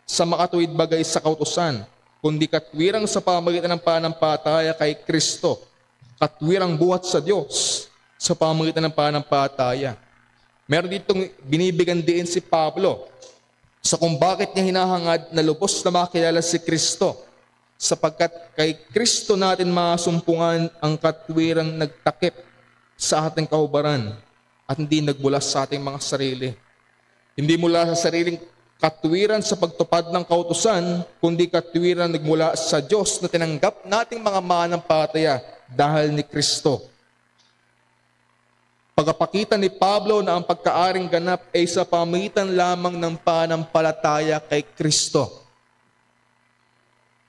sa makatuwid bagay sa kautusan, kundi katwirang sa pamagitan ng pananampalataya kay Kristo, katwirang buhat sa Diyos sa pamagitan ng pananampalataya. Meron ditong binibigyan din si Pablo sa kung bakit niya hinahangad na lubos na makilala si Kristo, sapagkat kay Kristo natin masumpungan ang katwirang nagtakip sa ating kahubaran at hindi nagmula sa ating mga sarili. Hindi mula sa sariling katwiran sa pagtupad ng kautusan, kundi katwiran nagmula sa Diyos na tinanggap nating mga manampalataya dahil ni Kristo. Pagpapakita ni Pablo na ang pagkaaring ganap ay sa pamagitan lamang ng pananampalataya kay Kristo.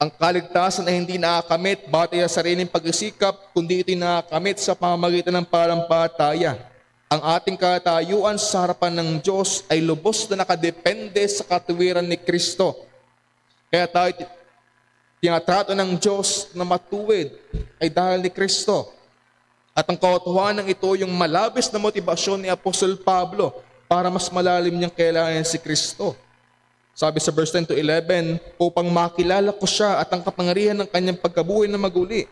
Ang kaligtasan ay hindi nakakamit batay sa sariling pagsisikap, kundi ito'y nakakamit sa pamamagitan ng pananampalataya. Ang ating katayuan sa harapan ng Diyos ay lubos na nakadepende sa katwiran ni Kristo. Kaya tayo tinatrato ng Diyos na matuwid ay dahil ni Kristo. At ang katotohanan ito yung malabis na motibasyon ni Apostol Pablo para mas malalim niyang kailangan si Kristo. Sabi sa verse 10 to 11, upang makilala ko siya at ang kapangyarihan ng kanyang pagkabuhay na maguli.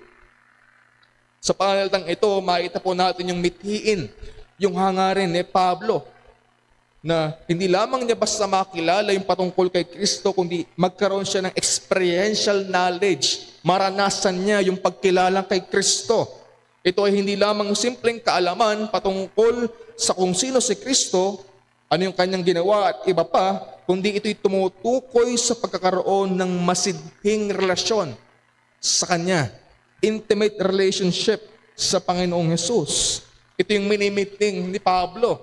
Sa pangalatang ito, makita po natin yung mithiin, yung hangarin ni Pablo, na hindi lamang niya basta makilala yung patungkol kay Kristo, kundi magkaroon siya ng experiential knowledge. Maranasan niya yung pagkilala kay Kristo. Ito ay hindi lamang simpleng kaalaman patungkol sa kung sino si Kristo, ano yung kanyang ginawa at iba pa, kundi ito'y tumutukoy sa pagkakaroon ng masidhing relasyon sa Kanya. Intimate relationship sa Panginoong Jesus. Ito yung minimiting ni Pablo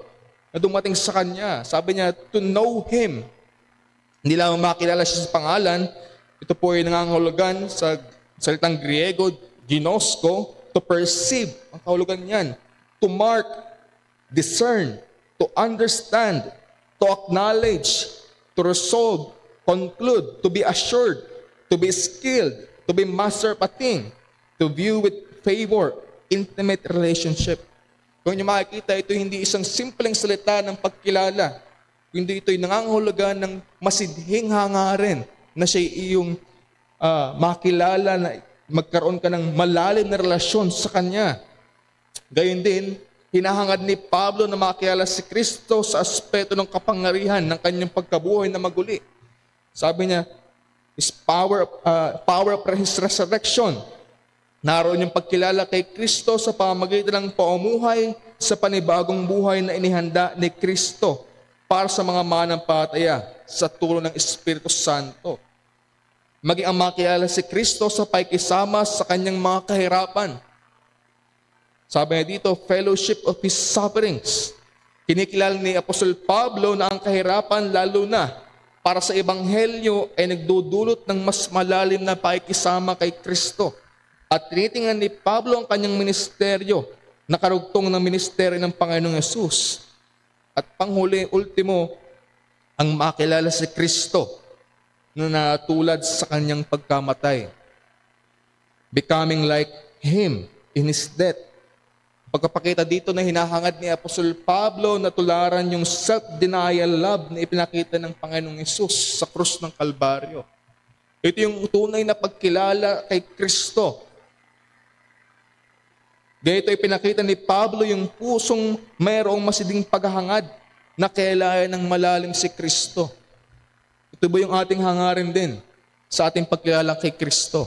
na dumating sa Kanya. Sabi niya, to know Him. Hindi lang makilala siya sa pangalan. Ito po ay nangangahulugan sa salitang Griego, ginosko, to perceive. Ang kahulugan niyan. To mark, discern, to understand, to acknowledge, to resolve, conclude, to be assured, to be skilled, to be master of a thing, to view with favor, intimate relationship. Kung niyo makikita, ito hindi isang simpleng salita ng pagkilala, kundi ito'y nangangahulugan ng masidhing hangarin na siya iyong makilala, na magkaroon ka ng malalim na relasyon sa Kanya. Gayon din, hinahangad ni Pablo na makilala si Kristo sa aspeto ng kapangyarihan ng kanyang pagkabuhay na maguli. Sabi niya, His power of His resurrection. Naroon yung pagkilala kay Kristo sa pamamagitan ng pamumuhay sa panibagong buhay na inihanda ni Kristo para sa mga manampalataya sa tulong ng Espiritu Santo. Maging ang makilala si Kristo sa pakikisama sa kanyang mga kahirapan. Sabi niya dito, fellowship of His sufferings. Kinikilala ni Apostol Pablo na ang kahirapan lalo na para sa Ebanghelyo ay nagdudulot ng mas malalim na pakikisama kay Kristo. At tinitingnan ni Pablo ang kanyang ministeryo na karugtong ng ministeryo ng Panginoong Yesus. At panghuli, ultimo, ang makilala si Kristo na natulad sa kanyang pagkamatay. Becoming like Him in His death. Pagkapakita dito na hinahangad ni Apostol Pablo na tularan yung self-denial love na ipinakita ng Panginoong Yesus sa krus ng Kalbaryo. Ito yung tunay na pagkilala kay Kristo. Dito ipinakita ni Pablo yung pusong mayroong masiding paghahangad na kailangan ng malalim si Kristo. Ito ba yung ating hangarin din sa ating pagkilala kay Kristo?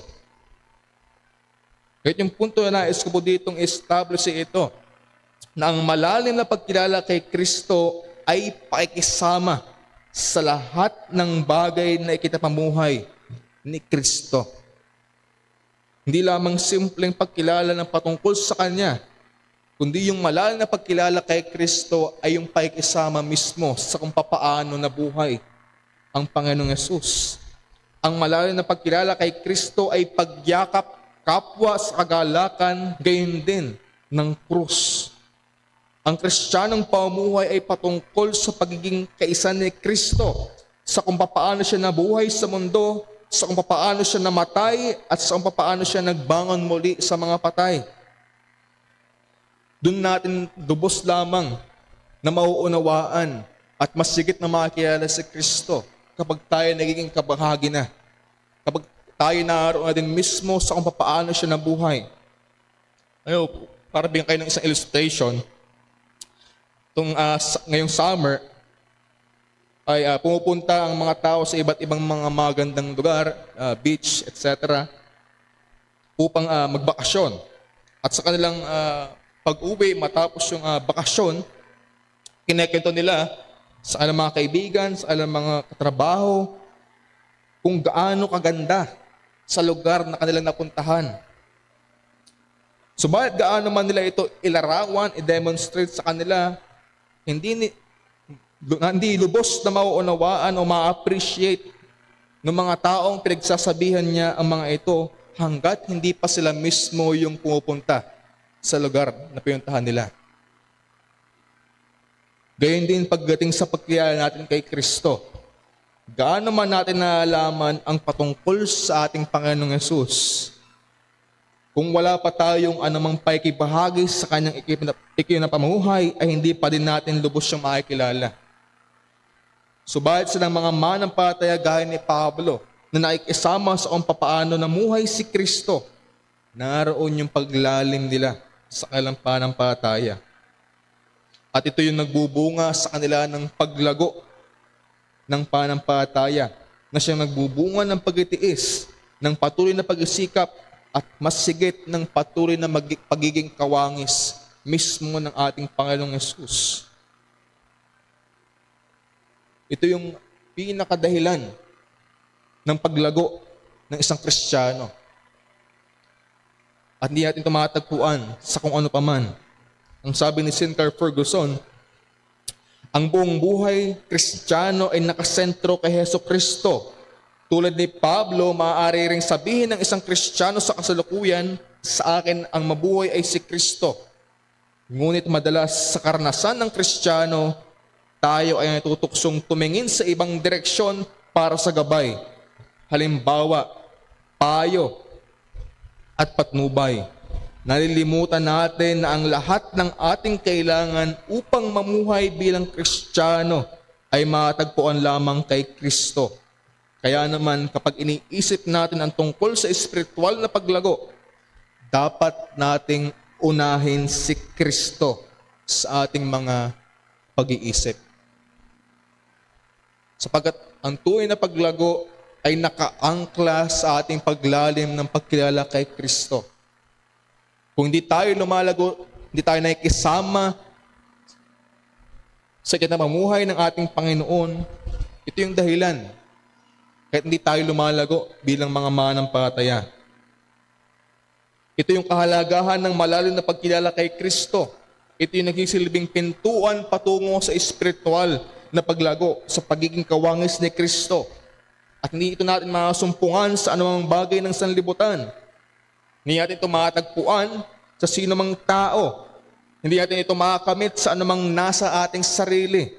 Kahit yung punto na nais ko po ditong establish ito, na ang malalim na pagkilala kay Kristo ay pakikisama sa lahat ng bagay na ikinapamuhay ni Kristo. Hindi lamang simpleng pagkilala ng patungkol sa Kanya, kundi yung malalim na pagkilala kay Kristo ay yung pakikisama mismo sa kung papaano nabuhay ang Panginoong Yesus. Ang malalim na pagkilala kay Kristo ay pagyakap kapwa sa kagalakan, gayon din ng krus. Ang Kristiyanong pamumuhay ay patungkol sa pagiging kaisa ni Kristo, sa kung paano siya nabuhay sa mundo, sa kung paano siya namatay, at sa kung paano siya nagbangon muli sa mga patay. Doon natin lubos lamang na mauunawaan at masigit na makakilala si Kristo kapag tayo nagiging kabahagi na. Kapag tayo naroon na din mismo sa kung paano siya nabuhay. Para bigyan kayo ng isang illustration, ngayong summer, ay pumupunta ang mga tao sa iba't ibang mga magandang lugar, beach, etc., upang magbakasyon. At sa kanilang pag-uwi, matapos yung bakasyon, kinekento nila sa kanilang mga kaibigan, sa kanilang mga katrabaho, kung gaano kaganda sa lugar na kanilang napuntahan. Subalit gaano man nila ito ilarawan, i-demonstrate sa kanila, hindi lubos na mauunawaan o ma-appreciate ng mga taong pinagsasabihan niya ang mga ito hanggat hindi pa sila mismo yung pumupunta sa lugar na pinuntahan nila. Gayon din pagdating sa pagkilala natin kay Kristo. Gaano man natin nalaman ang patungkol sa ating Panginoong Yesus, kung wala pa tayong anumang paikibahagi sa kanyang ikinapamuhay, ay hindi pa din natin lubos siyang makikilala. Subalit silang mga manampalataya gaya ni Pablo na naikisama sa kung paano namuhay si Kristo, naroon yung paglalim nila sa kanilang pananampalataya. At ito yung nagbubunga sa kanila ng paglago ng pananampalataya, na siyang nagbubunga ng pagtitiis, ng patuloy na pagsisikap, at mas sigit ng patuloy na pagiging kawangis mismo ng ating Panginoong Yesus. Ito yung pinakadahilan ng paglago ng isang Kristiyano. At hindi natin tumatagpuan sa kung ano paman. Ang sabi ni Sinclair Ferguson, ang buong buhay Kristiyano ay nakasentro kay Hesus Kristo. Tulad ni Pablo, maaari ring sabihin ng isang Kristiyano sa kasalukuyan, sa akin ang mabuhay ay si Kristo. Ngunit madalas sa karanasan ng Kristiyano, tayo ay natutuksong tumingin sa ibang direksyon para sa gabay. Halimbawa, payo at patnubay. Nalilimutan natin na ang lahat ng ating kailangan upang mamuhay bilang Kristiyano ay matagpuan lamang kay Kristo. Kaya naman kapag iniisip natin ang tungkol sa espiritual na paglago, dapat nating unahin si Kristo sa ating mga pag-iisip. Sapagkat ang tunay na paglago ay nakaangkla sa ating paglalim ng pagkilala kay Kristo. Kung hindi tayo lumalago, hindi tayo nakikisama sa kinamumuhay ng ating Panginoon, ito yung dahilan kahit hindi tayo lumalago bilang mga manampalataya. Ito yung kahalagahan ng malalim na pagkilala kay Kristo. Ito yung nagsisilbing pintuan patungo sa espiritual na paglago, sa pagiging kawangis ni Kristo. At hindi ito natin masumpungan sa anumang bagay ng sanlibutan. Hindi natin ito matagpuan sa sino mang tao. Hindi natin ito makakamit sa anumang nasa ating sarili.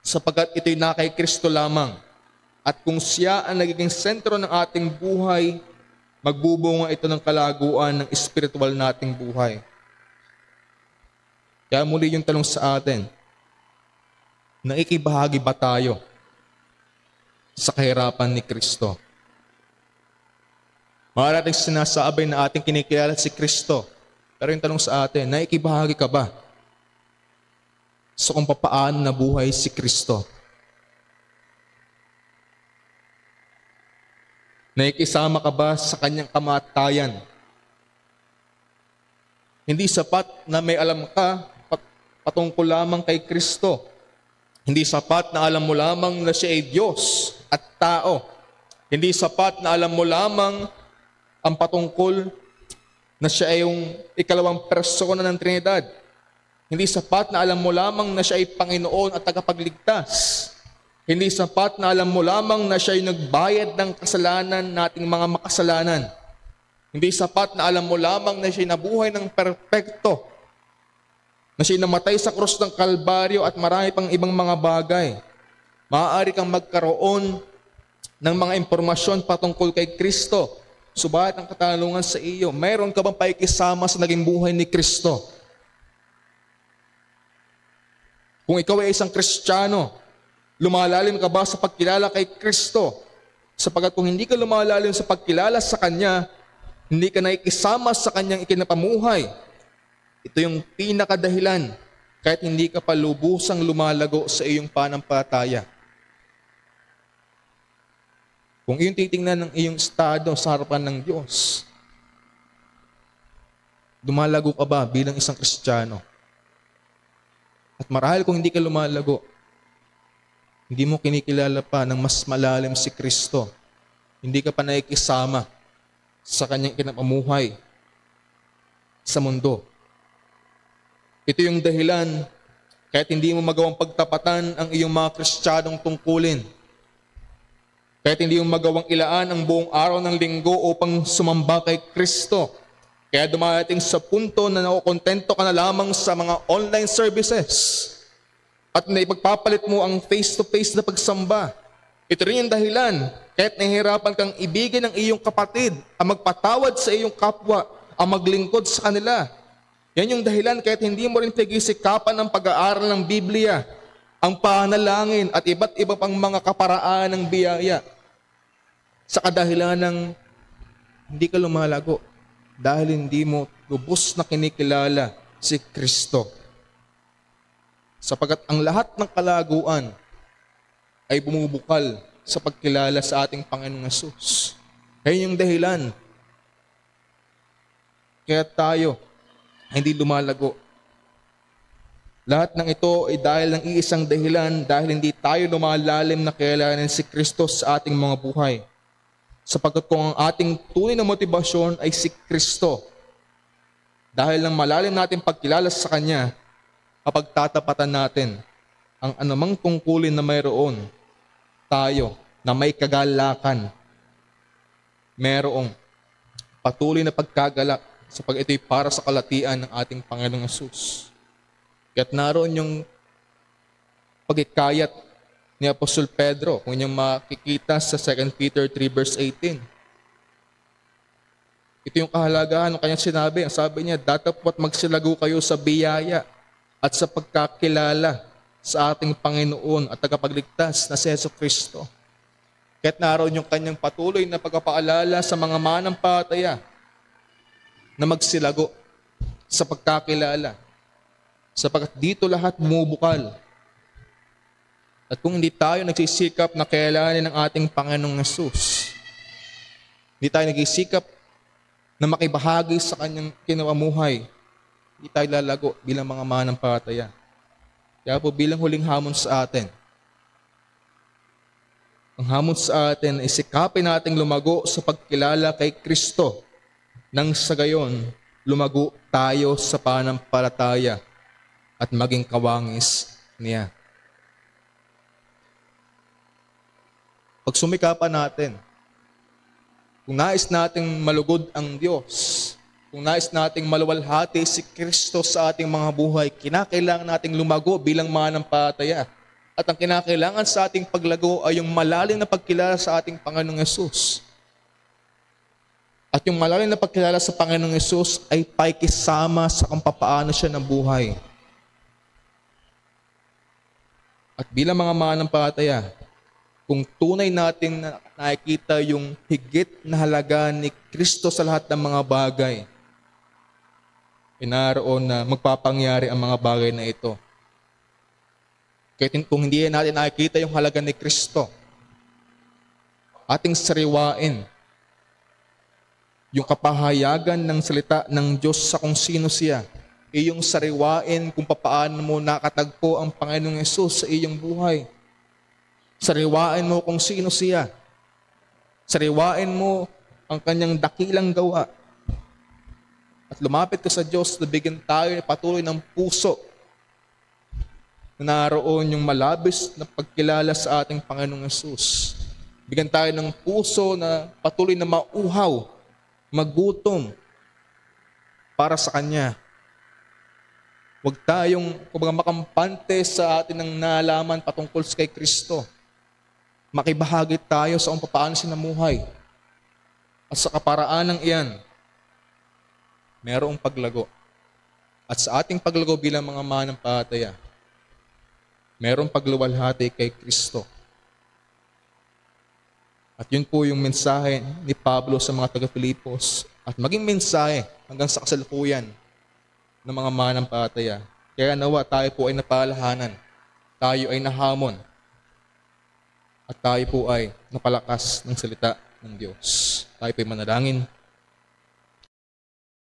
Sapagkat ito'y na kay Kristo lamang. At kung siya ang nagiging sentro ng ating buhay, magbubunga ito ng kalaguan ng espiritual nating buhay. Kaya muli yung tanong sa atin, nakikibahagi ba tayo sa kahirapan ni Kristo? Maaaring sinasabi na ating kinikilala si Kristo, pero yung tanong sa atin, nakikibahagi ka ba sa kung papaano nabuhay si Kristo? Nakikisama ka ba sa kanyang kamatayan? Hindi sapat na may alam ka patungkol lamang kay Kristo. Hindi sapat na alam mo lamang na siya ay Diyos at tao. Hindi sapat na alam mo lamang ang patungkol na siya ay yung ikalawang persona ng Trinidad. Hindi sapat na alam mo lamang na siya ay Panginoon at tagapagligtas. Hindi sapat na alam mo lamang na siya ay nagbayad ng kasalanan nating mga makasalanan. Hindi sapat na alam mo lamang na siya ay nabuhay ng perpekto, na siya ay namatay sa krus ng Kalbaryo at marami pang ibang mga bagay. Maaari kang magkaroon ng mga impormasyon patungkol kay Kristo. Subalit ang katanungan sa iyo, mayroon ka bang paikisama sa naging buhay ni Kristo? Kung ikaw ay isang Kristiyano, lumalalim ka ba sa pagkilala kay Kristo? Sapagkat kung hindi ka lumalalim sa pagkilala sa Kanya, hindi ka nakikisama sa Kanyang ikinapamuhay. Ito yung pinakadahilan kahit hindi ka pa lubusang lumalago sa iyong panampalataya. Kung iyong titingnan ng iyong estado sa harapan ng Diyos, lumalago ka ba bilang isang Kristiyano? At marahil kung hindi ka lumalago, hindi mo kinikilala pa ng mas malalim si Kristo. Hindi ka pa nakikisama sa Kanyang ikinapamuhay sa mundo. Ito yung dahilan kahit hindi mo magawang pagtapatan ang iyong mga Kristiyanong tungkulin. Kahit hindi mo magawang ilaan ang buong araw ng linggo upang sumamba kay Kristo. Kaya dumating sa punto na nakokontento ka na lamang sa mga online services at na ipagpapalit mo ang face-to-face na pagsamba. Ito rin yung dahilan kahit nahihirapan kang ibigin ang iyong kapatid, ang magpatawad sa iyong kapwa, ang maglingkod sa kanila. Yan yung dahilan kahit hindi mo rin pagisikapan ang pag-aaral ng Biblia, ang panalangin at iba't iba pang mga kaparaan ng biyaya. Sa kadahilan ng hindi ka lumalago dahil hindi mo lubos na kinikilala si Kristo. Sapagkat ang lahat ng kalaguan ay bumubukal sa pagkilala sa ating Panginoong Hesus. Kaya yung dahilan kaya tayo hindi lumalago. Lahat ng ito ay dahil ng iisang dahilan, dahil hindi tayo lumalalim na kilalanin si Kristo sa ating mga buhay. Sapagkat kung ang ating tunay na motibasyon ay si Kristo, dahil ng malalim natin pagkilala sa Kanya, kapag tatapatan natin ang anumang tungkulin na mayroon tayo na may kagalakan, mayroong patuloy na pagkagalak sapagkat ito'y para sa kalatian ng ating Panginoong Hesus. Kaya't naroon yung pagkikayat ni Apostol Pedro, kung inyong makikita sa 2 Peter 3 verse 18. Ito yung kahalagahan ng kanyang sinabi. Ang sabi niya, datapwat magsilago kayo sa biyaya at sa pagkakilala sa ating Panginoon at tagapagligtas na si Jesucristo. Kaya't naroon yung kanyang patuloy na pagpapaalala sa mga manampalataya na magsilago sa pagkakilala sapagkat dito lahat bumubukal. At kung hindi tayo nagsisikap na kailanin ng ating Panginoong Yesus, hindi tayo nagsisikap na makibahagi sa kanyang kinawamuhay, hindi tayo lalago bilang mga manampalataya. Kaya po bilang huling hamon sa atin, ang hamon sa atin ay sikapin nating lumago sa pagkilala kay Kristo nang sa gayon lumago tayo sa panampalataya at maging kawangis niya. Pag sumikapan natin, kung nais nating malugod ang Diyos, kung nais nating maluwalhati si Kristo sa ating mga buhay, kinakailangan nating lumago bilang manampalataya. At ang kinakailangan sa ating paglago ay yung malalim na pagkilala sa ating Panginoong Yesus. At yung malalim na pagkilala sa Panginoong Yesus ay paikisama sa kung papaano siya ng buhay. At bilang mga manampalataya, kung tunay nating nakikita yung higit na halaga ni Kristo sa lahat ng mga bagay, inaroon na magpapangyari ang mga bagay na ito. Kaya kung hindi natin nakikita yung halaga ni Kristo, ating sariwain yung kapahayagan ng salita ng Diyos sa kung sino siya. Iyong sariwain kung papaano mo nakatagpo ang Panginoong Yesus sa iyong buhay. Sariwain mo kung sino siya. Sariwain mo ang kanyang dakilang gawa. At lumapit ka sa Diyos na bigyan tayo patuloy ng puso na naroon yung malabis na pagkilala sa ating Panginoong Yesus. Bigyan tayo ng puso na patuloy na mauhaw, magutom para sa Kanya. Huwag tayong makampante sa atin ng nalaman patungkol kay Kristo. Makibahagi tayo sa kung paano siya namuhay. At sa kaparaan ng iyan, mayroong paglago. At sa ating paglago bilang mga manampalataya, mayroong pagluwalhati kay Kristo. At yun po yung mensahe ni Pablo sa mga taga-Filipos at maging mensahe hanggang sa kasalukuyan ng mga manampalataya. Kaya nawa tayo po ay napalahanan, tayo ay nahamon, at tayo po ay napalakas ng salita ng Diyos. Tayo po ay manalangin.